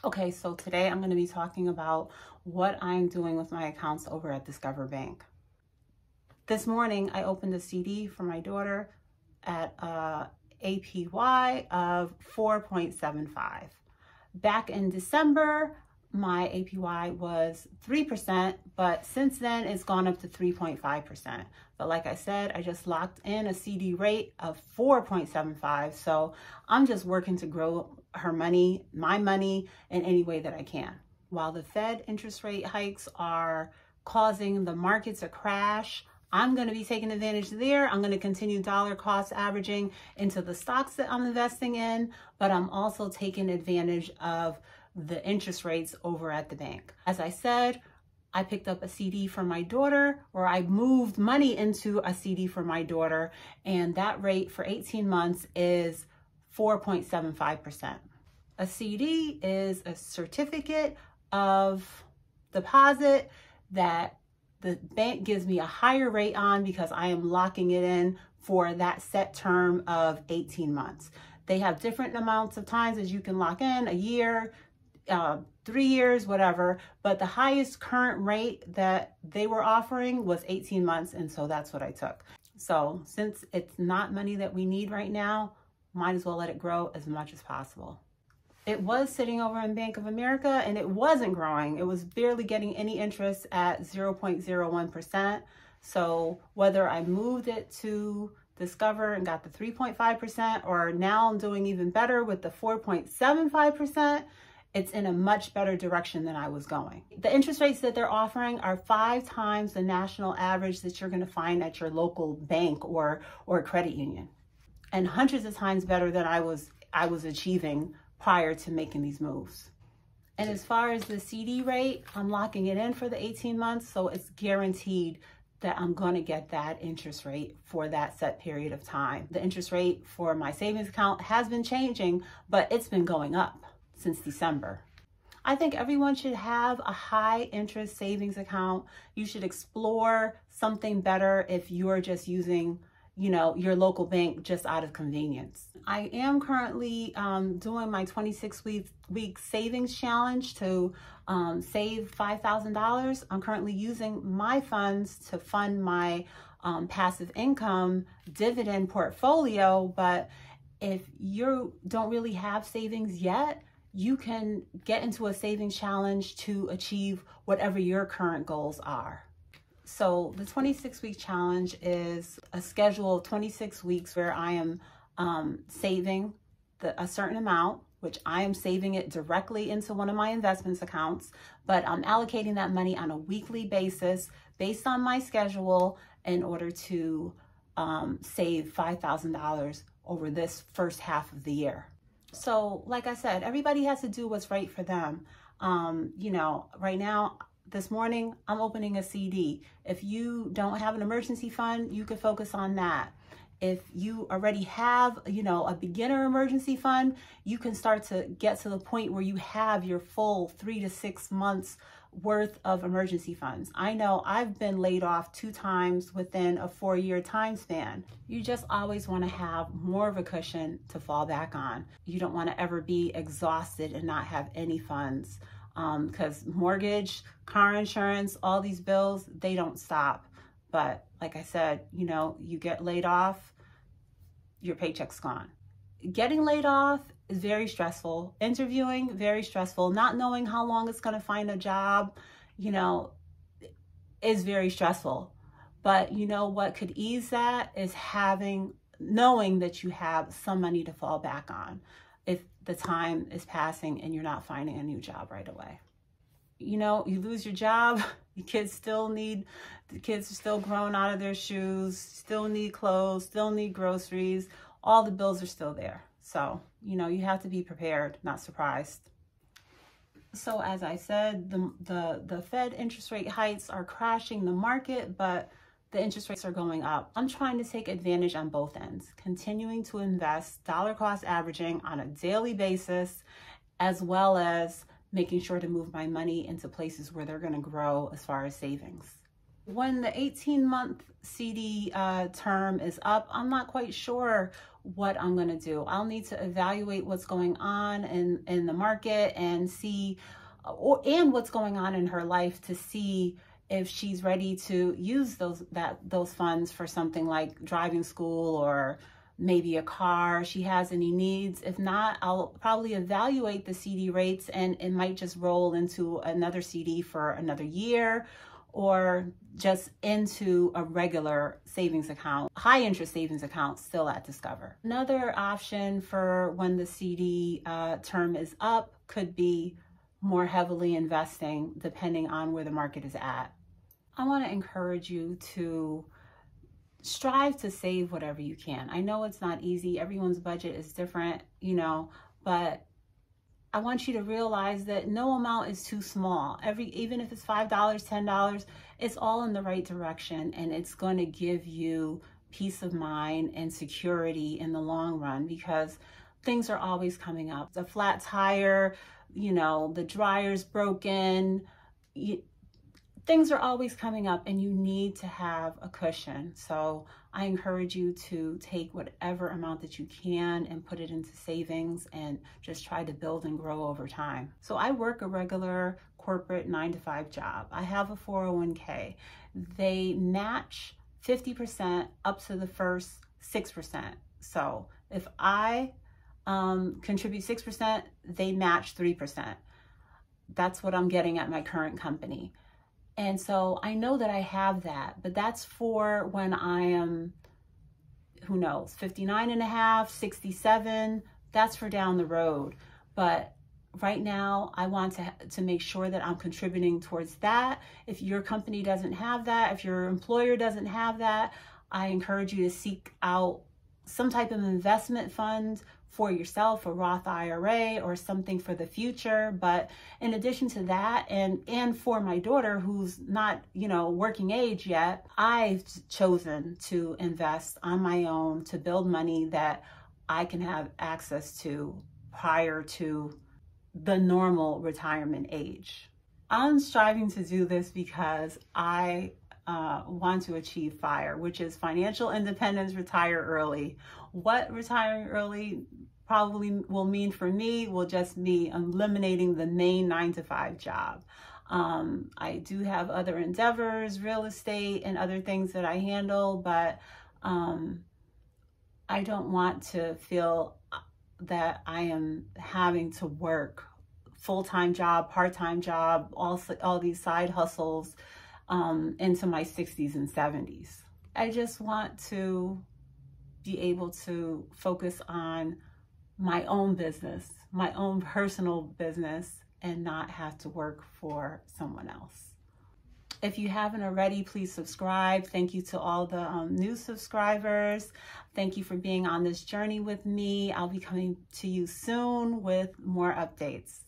Okay, so today I'm going to be talking about what I'm doing with my accounts over at Discover Bank. This morning, I opened a CD for my daughter at APY of 4.75. Back in December, my APY was 3%, but since then it's gone up to 3.5%. But like I said, I just locked in a CD rate of 4.75. So I'm just working to grow her money, my money, in any way that I can. While the Fed interest rate hikes are causing the market to crash, I'm going to be taking advantage there. I'm going to continue dollar cost averaging into the stocks that I'm investing in, but I'm also taking advantage of the interest rates over at the bank. As I said, I picked up a CD for my daughter, or I moved money into a CD for my daughter, and that rate for 18 months is 4.75%. A CD is a certificate of deposit that the bank gives me a higher rate on because I am locking it in for that set term of 18 months. They have different amounts of times as you can lock in, a year, 3 years, whatever, but the highest current rate that they were offering was 18 months, and so that's what I took. So since it's not money that we need right now, might as well let it grow as much as possible. It was sitting over in Bank of America and it wasn't growing. It was barely getting any interest at 0.01%. So whether I moved it to Discover and got the 3.5%, or now I'm doing even better with the 4.75%, it's in a much better direction than I was going. The interest rates that they're offering are 5 times the national average that you're going to find at your local bank or credit union, and hundreds of times better than I was achieving prior to making these moves. And as far as the CD rate, I'm locking it in for the 18 months, so it's guaranteed that I'm going to get that interest rate for that set period of time. The interest rate for my savings account has been changing, but it's been going up since December. I think everyone should have a high interest savings account. You should explore something better if you're just using, your local bank just out of convenience. I am currently doing my 26-week savings challenge to save $5,000. I'm currently using my funds to fund my passive income dividend portfolio, but if you don't really have savings yet, you can get into a savings challenge to achieve whatever your current goals are. So the 26-week challenge is a schedule of 26 weeks where I am saving a certain amount, which I am saving it directly into one of my investments accounts, but I'm allocating that money on a weekly basis based on my schedule in order to save $5,000 over this first half of the year. So like I said, everybody has to do what's right for them. Right now, this morning, I'm opening a CD. If you don't have an emergency fund, you could focus on that. If you already have, a beginner emergency fund, you can start to get to the point where you have your full 3 to 6 months worth of emergency funds. I know I've been laid off 2 times within a 4-year time span. You just always want to have more of a cushion to fall back on. You don't want to ever be exhausted and not have any funds. Because mortgage, car insurance, all these bills, they don't stop. But like I said, you get laid off, your paycheck's gone. Getting laid off is very stressful. Interviewing, very stressful. Not knowing how long it's going to find a job, is very stressful. But what could ease that is knowing that you have some money to fall back on if the time is passing and you're not finding a new job right away. You lose your job, the kids are still growing out of their shoes, still need clothes, still need groceries, all the bills are still there. So, you have to be prepared, not surprised. So as I said, the Fed interest rate hikes are crashing the market, but the interest rates are going up. I'm trying to take advantage on both ends, continuing to invest, dollar cost averaging on a daily basis, as well as making sure to move my money into places where they're going to grow as far as savings. When the 18-month CD term is up, I'm not quite sure what I'm going to do. I'll need to evaluate what's going on in the market and see, and what's going on in her life to see if she's ready to use those funds for something like driving school or maybe a car, she has any needs. If not, I'll probably evaluate the CD rates and it might just roll into another CD for another year or just into a regular savings account, high interest savings account still at Discover. Another option for when the CD term is up could be more heavily investing depending on where the market is at. I want to encourage you to strive to save whatever you can. I know it's not easy. Everyone's budget is different, you know, but I want you to realize that no amount is too small. Even if it's $5, $10, it's all in the right direction, and it's going to give you peace of mind and security in the long run, because things are always coming up. The flat tire, you know, the dryer's broken, things are always coming up and you need to have a cushion. So I encourage you to take whatever amount that you can and put it into savings and just try to build and grow over time. So I work a regular corporate 9-to-5 job. I have a 401k. They match 50% up to the first 6%. So if I contribute 6%, they match 3%. That's what I'm getting at my current company. And so I know that I have that, but that's for when I am, who knows, 59 and a half, 67, that's for down the road. But right now I want to make sure that I'm contributing towards that. If your company doesn't have that, if your employer doesn't have that, I encourage you to seek out some type of investment fund for yourself, a Roth IRA or something for the future. But in addition to that, and for my daughter who's not, you know, working age yet, I've chosen to invest on my own to build money that I can have access to prior to the normal retirement age. I'm striving to do this because I want to achieve FIRE, which is financial independence, retire early. What retiring early probably will mean for me will just be eliminating the main 9-to-5 job. I do have other endeavors, real estate and other things that I handle, but I don't want to feel that I am having to work full-time job, part-time job, all these side hustles into my 60s and 70s. I just want to be able to focus on my own business, my own personal business, and not have to work for someone else. If you haven't already, please subscribe. Thank you to all the new subscribers. Thank you for being on this journey with me. I'll be coming to you soon with more updates.